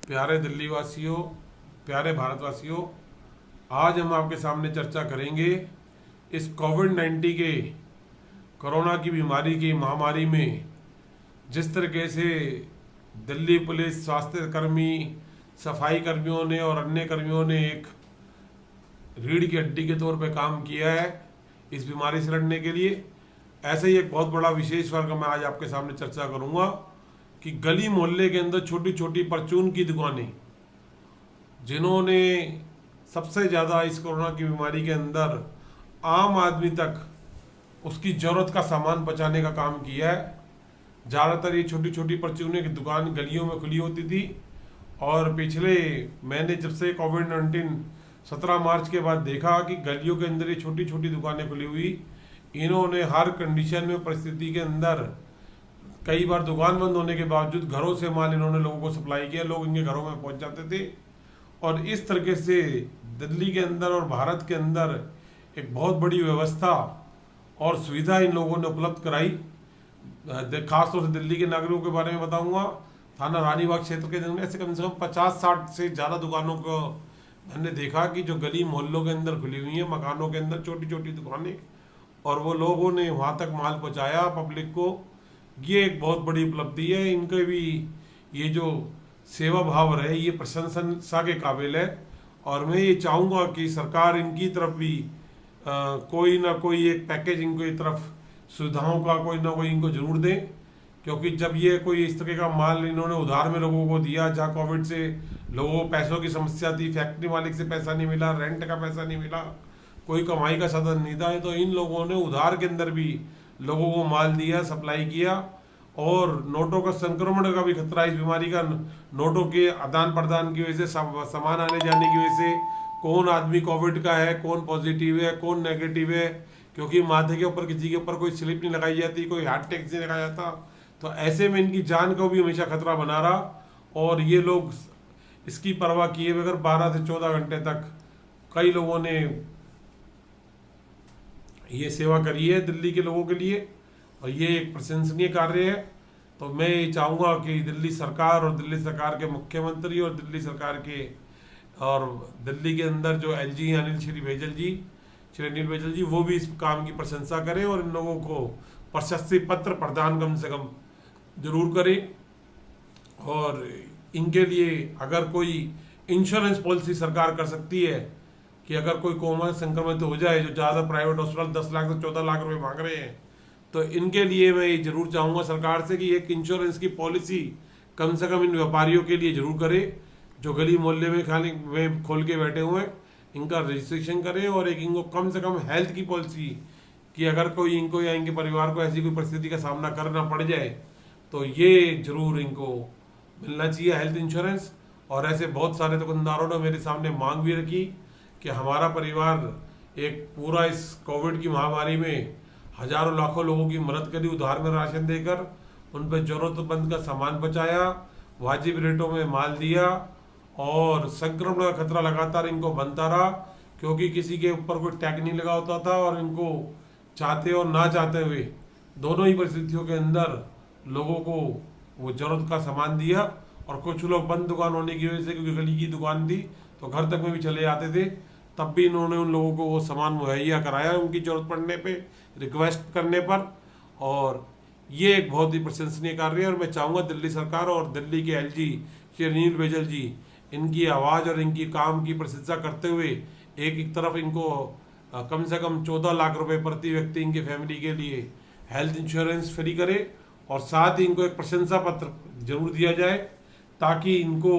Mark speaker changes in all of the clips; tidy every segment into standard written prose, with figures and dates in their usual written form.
Speaker 1: प्यारे दिल्ली वासियों, प्यारे भारतवासियों, आज हम आपके सामने चर्चा करेंगे इस कोविड-19 के कोरोना की बीमारी की महामारी में जिस तरीके से दिल्ली पुलिस, स्वास्थ्य कर्मी, सफाई कर्मियों ने और अन्य कर्मियों ने एक रीढ़ की हड्डी के तौर पे काम किया है इस बीमारी से लड़ने के लिए। ऐसे ही एक बहुत बड़ा विशेष वर्ग मैं आज आपके सामने चर्चा करूंगा कि गली मोहल्ले के अंदर छोटी छोटी परचून की दुकानें, जिन्होंने सबसे ज़्यादा इस कोरोना की बीमारी के अंदर आम आदमी तक उसकी ज़रूरत का सामान पहुंचाने का काम किया है। ज़्यादातर ये छोटी छोटी परचूने की दुकान गलियों में खुली होती थी और पिछले मैंने जब से कोविड-19 17 मार्च के बाद देखा कि गलियों के अंदर ये छोटी छोटी दुकानें खुली हुई, इन्होंने हर कंडीशन में परिस्थिति के अंदर कई बार दुकान बंद होने के बावजूद घरों से माल इन्होंने लोगों को सप्लाई किया, लोग इनके घरों में पहुंच जाते थे और इस तरीके से दिल्ली के अंदर और भारत के अंदर एक बहुत बड़ी व्यवस्था और सुविधा इन लोगों ने उपलब्ध कराई। खासतौर से दिल्ली के नागरिकों के बारे में बताऊंगा। थाना रानीबाग क्षेत्र के अंदर ऐसे कम 50-60 से ज़्यादा दुकानों को मैंने देखा कि जो गली मोहल्लों के अंदर खुली हुई हैं, मकानों के अंदर छोटी छोटी दुकानें, और वो लोगों ने वहाँ तक माल पहुँचाया पब्लिक को। ये एक बहुत बड़ी उपलब्धि है। इनके भी ये जो सेवा भाव रहे ये प्रशंसा के काबिल है और मैं ये चाहूँगा कि सरकार इनकी तरफ भी कोई ना कोई एक पैकेज इनको तरफ सुविधाओं का कोई ना कोई इनको जरूर दें, क्योंकि जब ये कोई इस तरह का माल इन्होंने उधार में लोगों को दिया, जहाँ कोविड से लोगों को पैसों की समस्या थी, फैक्ट्री मालिक से पैसा नहीं मिला, रेंट का पैसा नहीं मिला, कोई कमाई का साधन नहीं था, तो इन लोगों ने उधार के अंदर भी लोगों को माल दिया, सप्लाई किया। और नोटों का संक्रमण का भी खतरा इस बीमारी का, नोटों के आदान प्रदान की वजह से, सामान आने जाने की वजह से कौन आदमी कोविड का है, कौन पॉजिटिव है, कौन नेगेटिव है, क्योंकि माथे के ऊपर किसी के ऊपर कोई स्लिप नहीं लगाई जाती, कोई हार्ट टैक्स नहीं लगाया जाता, तो ऐसे में इनकी जान को भी हमेशा खतरा बना रहा और ये लोग इसकी परवाह किए बगैर 12 से 14 घंटे तक कई लोगों ने ये सेवा करी है दिल्ली के लोगों के लिए और ये एक प्रशंसनीय कार्य है। तो मैं ये चाहूँगा कि दिल्ली सरकार और दिल्ली सरकार के मुख्यमंत्री और दिल्ली सरकार के और दिल्ली के अंदर जो एलजी श्री अनिल बैजल जी वो भी इस काम की प्रशंसा करें और इन लोगों को प्रशस्ति पत्र प्रदान कम से कम जरूर करें। और इनके लिए अगर कोई इंश्योरेंस पॉलिसी सरकार कर सकती है कि अगर कोई कोरोना संक्रमित हो जाए, जो ज़्यादा प्राइवेट हॉस्पिटल 10 लाख से 14 लाख रुपए मांग रहे हैं, तो इनके लिए मैं ये जरूर चाहूँगा सरकार से कि एक इंश्योरेंस की पॉलिसी कम से कम इन व्यापारियों के लिए जरूर करे जो गली मोहल्ले में खाली में खोल के बैठे हुए हैं, इनका रजिस्ट्रेशन करें और एक इनको कम से कम हेल्थ की पॉलिसी कि अगर कोई इनको या इनके परिवार को ऐसी कोई परिस्थिति का सामना करना पड़ जाए तो ये जरूर इनको मिलना चाहिए हेल्थ इंश्योरेंस। और ऐसे बहुत सारे दुकानदारों ने मेरे सामने मांग भी रखी कि हमारा परिवार एक पूरा इस कोविड की महामारी में हजारों लाखों लोगों की मदद करी, उधार में राशन देकर उन पर जरूरतमंद का सामान पहुंचाया, वाजिब रेटों में माल दिया और संक्रमण का खतरा लगातार इनको बनता रहा, क्योंकि किसी के ऊपर कोई टैग नहीं लगा होता था और इनको चाहते और ना चाहते हुए दोनों ही परिस्थितियों के अंदर लोगों को वो जरूरत का सामान दिया। और कुछ लोग बंद दुकान होने की वजह से, क्योंकि गली की दुकान थी तो घर तक में भी चले जाते थे, तब भी इन्होंने उन लोगों को वो सामान मुहैया कराया उनकी जरूरत पड़ने पे, रिक्वेस्ट करने पर। और ये एक बहुत ही प्रशंसनीय कार्य है और मैं चाहूँगा दिल्ली सरकार और दिल्ली के एलजी श्री अनिल बैजल जी इनकी आवाज़ और इनकी काम की प्रशंसा करते हुए एक तरफ इनको कम से कम 14 लाख रुपए प्रति व्यक्ति इनके फैमिली के लिए हेल्थ इंश्योरेंस फ्री करे और साथ ही इनको एक प्रशंसा पत्र जरूर दिया जाए, ताकि इनको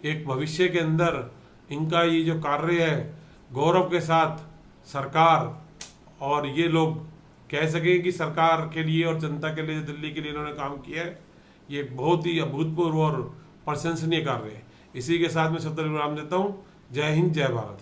Speaker 1: एक भविष्य के अंदर इनका ये जो कार्य है गौरव के साथ सरकार और ये लोग कह सकें कि सरकार के लिए और जनता के लिए, दिल्ली के लिए इन्होंने काम किया है, ये बहुत ही अभूतपूर्व और प्रशंसनीय कार्य है। इसी के साथ मैं शब्द विराम देता हूँ। जय हिंद, जय भारत।